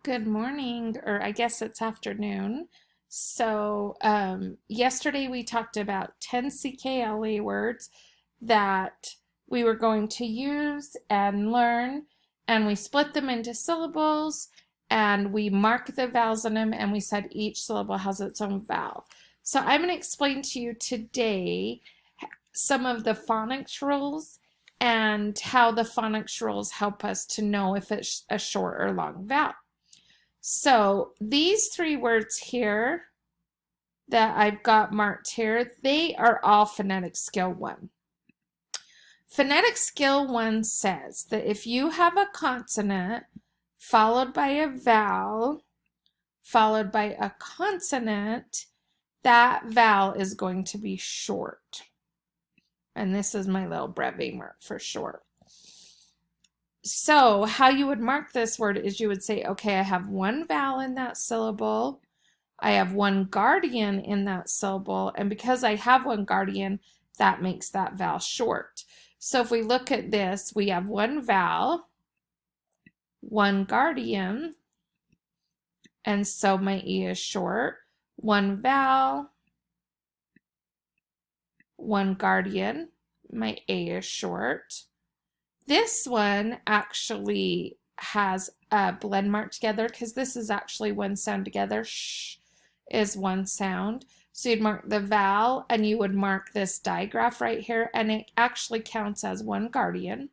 Good morning, or I guess it's afternoon. Yesterday we talked about 10 CKLA words that we were going to use and learn, and we split them into syllables and we mark the vowels in them, and we said each syllable has its own vowel. So I'm going to explain to you today some of the phonics rules and how the phonics rules help us to know if it's a short or long vowel. So these three words here that I've got marked here, they are all phonetic skill 1. Phonetic skill 1 says that if you have a consonant followed by a vowel followed by a consonant, that vowel is going to be short. And this is my little breve mark for short. So how you would mark this word is you would say, okay, I have one vowel in that syllable, I have one guardian in that syllable, and because I have one guardian, that makes that vowel short. So if we look at this, we have one vowel, one guardian, and so my E is short. One vowel, one guardian, my A is short. This one actually has a blend mark together because this is actually one sound together. Sh is one sound. So you'd mark the vowel and you would mark this digraph right here, and it actually counts as one guardian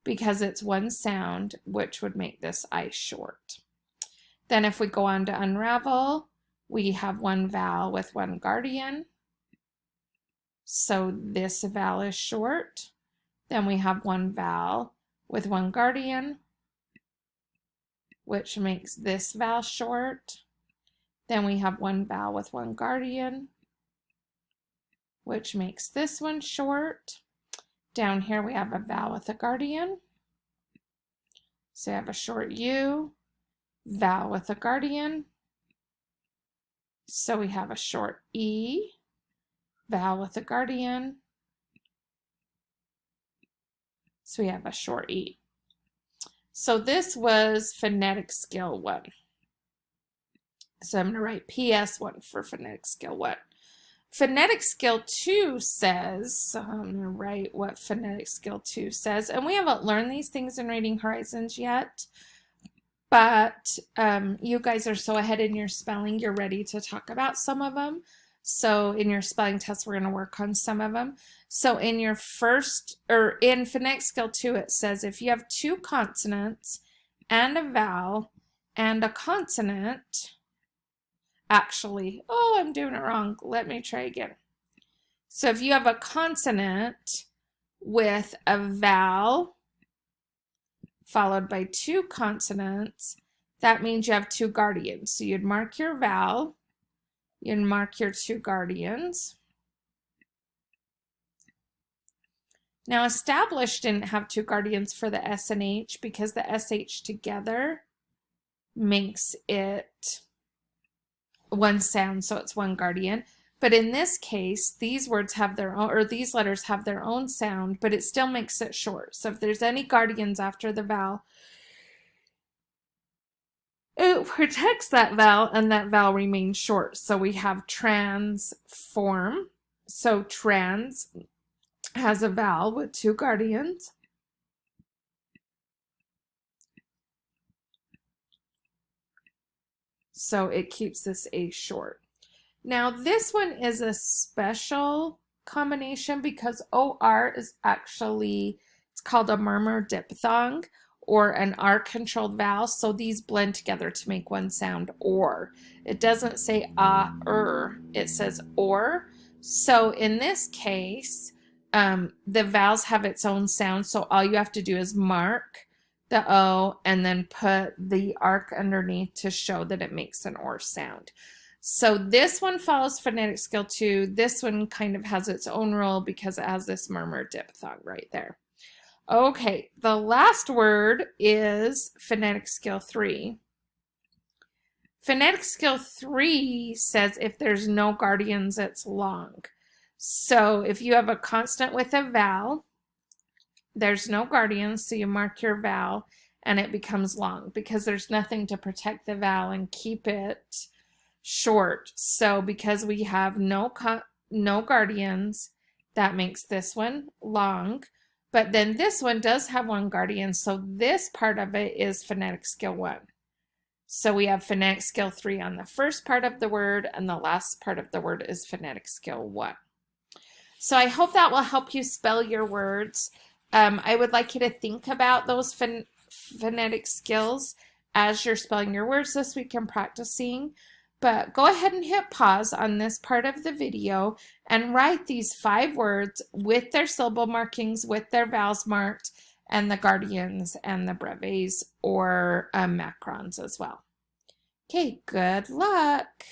because it's one sound, which would make this I short. Then if we go on to unravel, we have one vowel with one guardian. So this vowel is short. Then we have one vowel with one guardian, which makes this vowel short. Then we have one vowel with one guardian, which makes this one short. Down here we have a vowel with a guardian. So we have a short U, vowel with a guardian. So we have a short E, vowel with a guardian. So we have a short E. So this was phonetic skill 1. So I'm going to write PS1 for phonetic skill 1. Phonetic skill 2 says, so I'm going to write what phonetic skill 2 says. And we haven't learned these things in Reading Horizons yet, but you guys are so ahead in your spelling, you're ready to talk about some of them. So in your spelling test, we're going to work on some of them. So in your in phonetic skill 2, it says if you have two consonants and a vowel and a consonant, I'm doing it wrong. Let me try again. So if you have a consonant with a vowel followed by two consonants, that means you have two guardians. So you'd mark your vowel, you'd mark your two guardians. Now, established didn't have two guardians for the S and H because the SH together makes it one sound, so it's one guardian. But in this case, these words have their own, or these letters have their own sound, but it still makes it short. So if there's any guardians after the vowel, it protects that vowel, and that vowel remains short. So we have transform. So trans has a vowel with two guardians. So it keeps this A short. Now this one is a special combination because OR is actually, it's called a murmur diphthong or an R-controlled vowel. So these blend together to make one sound, or. It doesn't say it says or. So in this case, the vowels have its own sound. So all you have to do is mark the O and then put the arc underneath to show that it makes an or sound. So this one follows phonetic skill 2. This one kind of has its own rule because it has this murmur diphthong right there. Okay, the last word is phonetic skill 3. Phonetic skill 3 says if there's no guardians, it's long. So if you have a consonant with a vowel, there's no guardians, so you mark your vowel, and it becomes long because there's nothing to protect the vowel and keep it short. So because we have no guardians, that makes this one long. But then this one does have one guardian, so this part of it is phonetic skill 1. So we have phonetic skill 3 on the first part of the word, and the last part of the word is phonetic skill 1. So I hope that will help you spell your words. I would like you to think about those phonetic skills as you're spelling your words this week and practicing. But go ahead and hit pause on this part of the video and write these 5 words with their syllable markings, with their vowels marked, and the guardians and the breves or macrons as well. Okay, good luck.